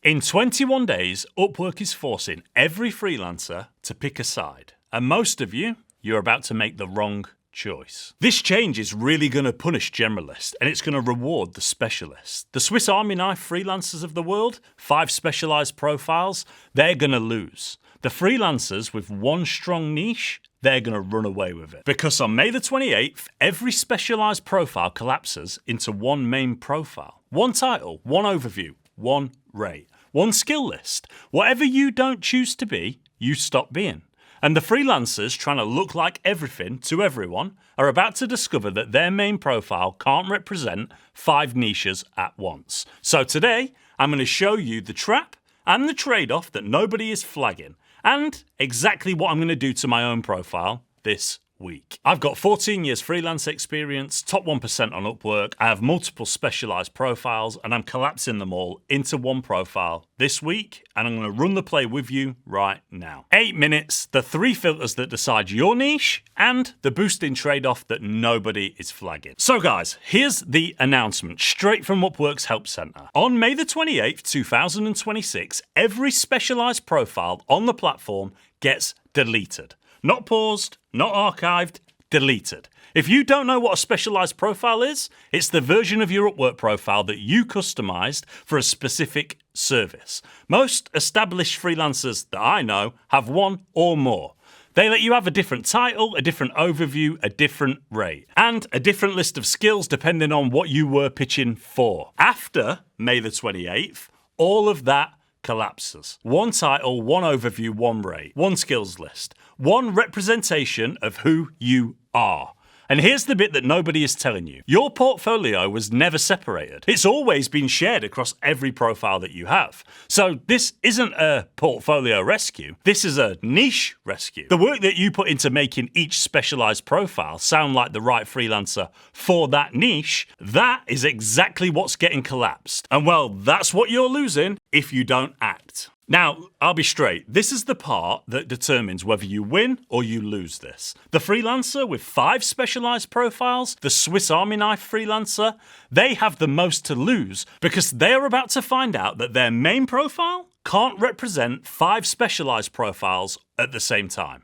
In 21 days, Upwork is forcing every freelancer to pick a side. And most of you're about to make the wrong choice. This change is really going to punish generalists, and it's going to reward the specialists. The Swiss Army knife freelancers of the world, 5 specialized profiles, they're going to lose. The freelancers with one strong niche, they're going to run away with it. Because on May the 28th, every specialized profile collapses into one main profile. One title, one overview, one rate, one skill list. Whatever you don't choose to be, you stop being. And the freelancers trying to look like everything to everyone are about to discover that their main profile can't represent 5 niches at once. So today, I'm going to show you the trap and the trade-off that nobody is flagging, and exactly what I'm going to do to my own profile this week. I've got 14 years freelance experience, top 1% on Upwork. I have multiple specialized profiles, and I'm collapsing them all into one profile this week, and I'm going to run the play with you right now. 8 minutes, the 3 filters that decide your niche, and the boosting trade-off that nobody is flagging. So guys, here's the announcement straight from Upwork's Help Center. On May the 28th, 2026, every specialized profile on the platform gets deleted. Not paused, not archived, deleted. If you don't know what a specialized profile is, it's the version of your Upwork profile that you customized for a specific service. Most established freelancers that I know have one or more. They let you have a different title, a different overview, a different rate, and a different list of skills depending on what you were pitching for. After May the 28th, all of that collapses. One title, one overview, one rate, one skills list, one representation of who you are. And here's the bit that nobody is telling you. Your portfolio was never separated. It's always been shared across every profile that you have. So this isn't a portfolio rescue. This is a niche rescue. The work that you put into making each specialized profile sound like the right freelancer for that niche, that is exactly what's getting collapsed. And well, that's what you're losing if you don't act. Now, I'll be straight. This is the part that determines whether you win or you lose this. The freelancer with 5 specialized profiles, the Swiss Army knife freelancer, they have the most to lose because they're about to find out that their main profile can't represent 5 specialized profiles at the same time.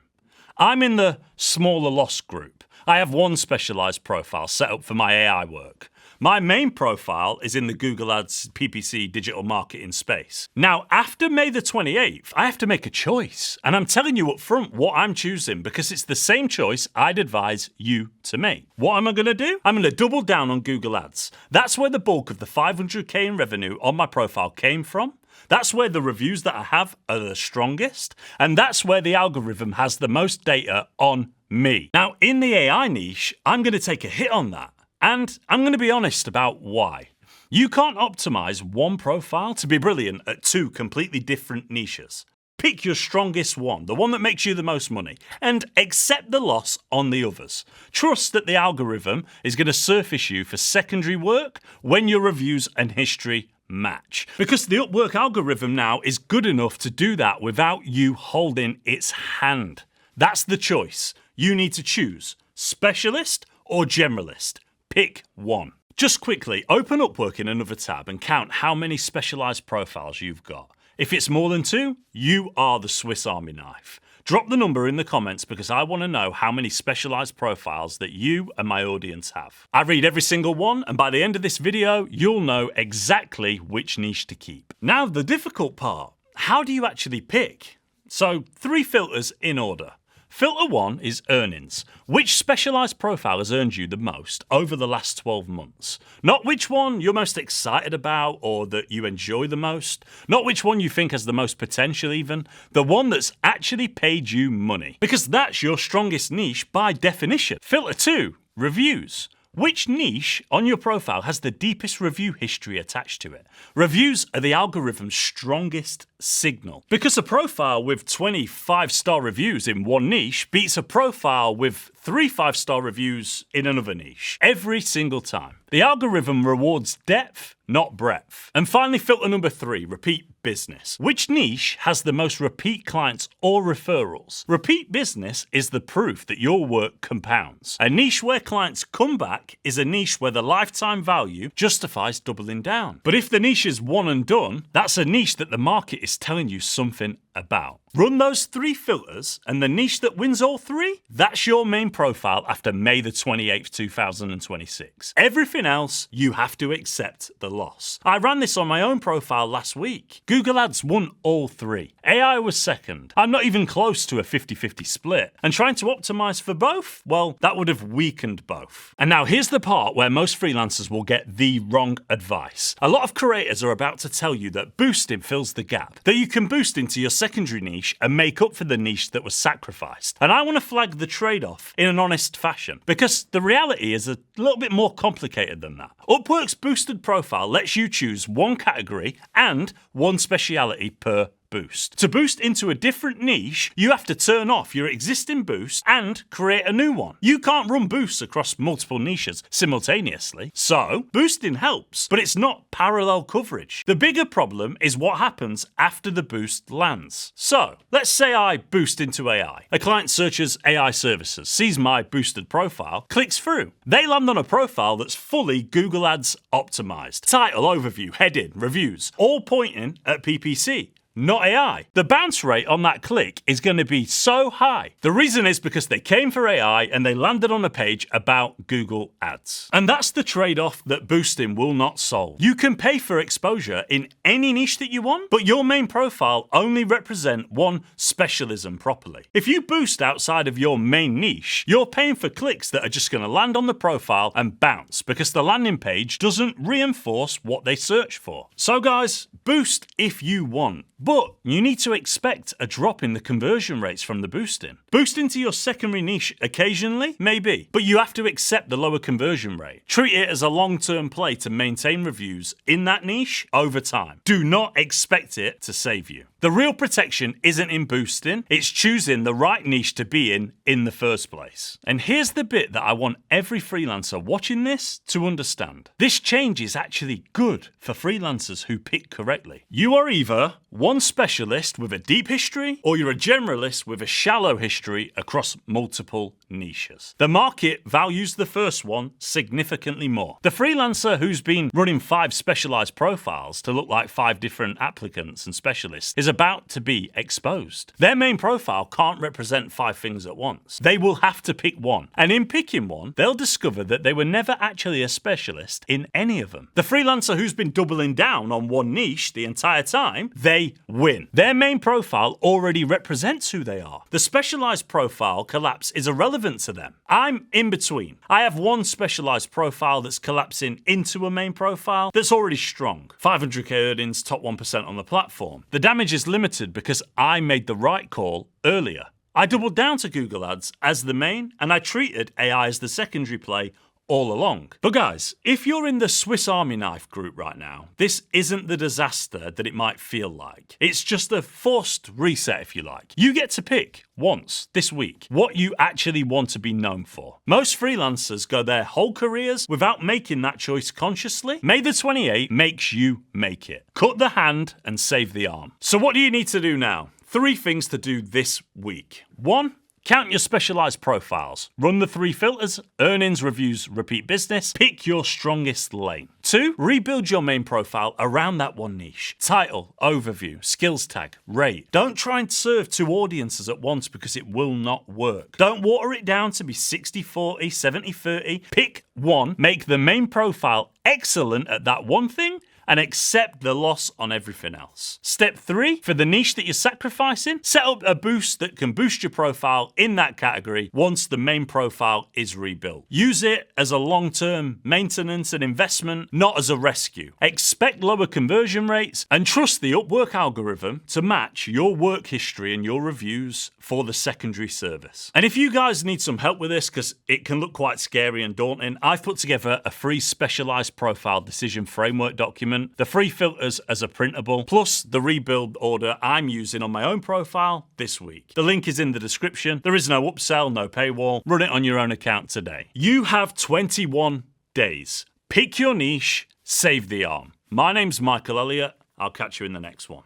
I'm in the smaller loss group. I have one specialized profile set up for my AI work. My main profile is in the Google Ads PPC digital marketing space. Now, after May the 28th, I have to make a choice. And I'm telling you up front what I'm choosing because it's the same choice I'd advise you to make. What am I going to do? I'm going to double down on Google Ads. That's where the bulk of the 500K in revenue on my profile came from. That's where the reviews that I have are the strongest. And that's where the algorithm has the most data on me. Now, in the AI niche, I'm going to take a hit on that. And I'm going to be honest about why. You can't optimize one profile to be brilliant at 2 completely different niches. Pick your strongest one, the one that makes you the most money, and accept the loss on the others. Trust that the algorithm is going to surface you for secondary work when your reviews and history match. Because the Upwork algorithm now is good enough to do that without you holding its hand. That's the choice. You need to choose specialist or generalist. Pick one. Just quickly, open Upwork in another tab and count how many specialized profiles you've got. If it's more than 2, you are the Swiss Army knife. Drop the number in the comments because I want to know how many specialized profiles that you and my audience have. I read every single one, and by the end of this video, you'll know exactly which niche to keep. Now, the difficult part, how do you actually pick? So, 3 filters in order. Filter 1 is earnings. Which specialized profile has earned you the most over the last 12 months? Not which one you're most excited about or that you enjoy the most. Not which one you think has the most potential even. The one that's actually paid you money. Because that's your strongest niche by definition. Filter 2, reviews. Which niche on your profile has the deepest review history attached to it? Reviews are the algorithm's strongest signal. Because a profile with 20 5-star reviews in one niche beats a profile with 3 5-star reviews in another niche every single time. The algorithm rewards depth, not breadth. And finally, filter number 3, repeat business. Which niche has the most repeat clients or referrals? Repeat business is the proof that your work compounds. A niche where clients come back is a niche where the lifetime value justifies doubling down. But if the niche is one and done, that's a niche that the market is telling you something about. Run those 3 filters, and the niche that wins all 3, that's your main profile after May the 28th, 2026. Everything else, you have to accept the loss. I ran this on my own profile last week. Google Ads won all 3. AI was second. I'm not even close to a 50-50 split. And trying to optimize for both, well, that would have weakened both. And now here's the part where most freelancers will get the wrong advice. A lot of creators are about to tell you that boosting fills the gap, that you can boost into your secondary niche and make up for the niche that was sacrificed. And I want to flag the trade-off in an honest fashion, because the reality is a little bit more complicated than that. Upwork's boosted profile lets you choose one category and one speciality per boost. To boost into a different niche, you have to turn off your existing boost and create a new one. You can't run boosts across multiple niches simultaneously. So, boosting helps, but it's not parallel coverage. The bigger problem is what happens after the boost lands. So, let's say I boost into AI. A client searches AI services, sees my boosted profile, clicks through. They land on a profile that's fully Google Ads optimized. Title, overview, heading, reviews, all pointing at PPC. Not AI. The bounce rate on that click is going to be so high. The reason is because they came for AI and they landed on a page about Google Ads. And that's the trade-off that boosting will not solve. You can pay for exposure in any niche that you want, but your main profile only represent one specialism properly. If you boost outside of your main niche, you're paying for clicks that are just going to land on the profile and bounce because the landing page doesn't reinforce what they search for. So guys, boost if you want. But you need to expect a drop in the conversion rates from the boosting. Boost into your secondary niche occasionally, maybe, but you have to accept the lower conversion rate. Treat it as a long-term play to maintain reviews in that niche over time. Do not expect it to save you. The real protection isn't in boosting, it's choosing the right niche to be in the first place. And here's the bit that I want every freelancer watching this to understand. This change is actually good for freelancers who pick correctly. You are either one specialist with a deep history, or you're a generalist with a shallow history across multiple niches. The market values the first one significantly more. The freelancer who's been running 5 specialized profiles to look like 5 different applicants and specialists is about to be exposed. Their main profile can't represent 5 things at once. They will have to pick one. And in picking one, they'll discover that they were never actually a specialist in any of them. The freelancer who's been doubling down on one niche the entire time, they win. Their main profile already represents who they are. The specialized profile collapse is irrelevant to them. I'm in between. I have one specialized profile that's collapsing into a main profile that's already strong. 500k earnings, top 1% on the platform. The damage is limited because I made the right call earlier. I doubled down to Google Ads as the main, and I treated AI as the secondary play all along. But guys, if you're in the Swiss Army knife group right now, this isn't the disaster that it might feel like. It's just a forced reset, if you like. You get to pick once this week what you actually want to be known for. Most freelancers go their whole careers without making that choice consciously. May the 28th makes you make it. Cut the hand and save the arm. So what do you need to do now? 3 things to do this week. 1, count your specialized profiles. Run the 3 filters: earnings, reviews, repeat business. Pick your strongest lane. 2, rebuild your main profile around that one niche. Title, overview, skills tag, rate. Don't try and serve 2 audiences at once because it will not work. Don't water it down to be 60-40, 70-30. Pick one, make the main profile excellent at that one thing, and accept the loss on everything else. Step 3, for the niche that you're sacrificing, set up a boost that can boost your profile in that category once the main profile is rebuilt. Use it as a long-term maintenance and investment, not as a rescue. Expect lower conversion rates and trust the Upwork algorithm to match your work history and your reviews for the secondary service. And if you guys need some help with this, because it can look quite scary and daunting, I've put together a free specialized profile decision framework document moment, the free filters as a printable, plus the rebuild order I'm using on my own profile this week. The link is in the description. There is no upsell, no paywall. Run it on your own account today. You have 21 days. Pick your niche, save the arm. My name's Michael Elliott. I'll catch you in the next one.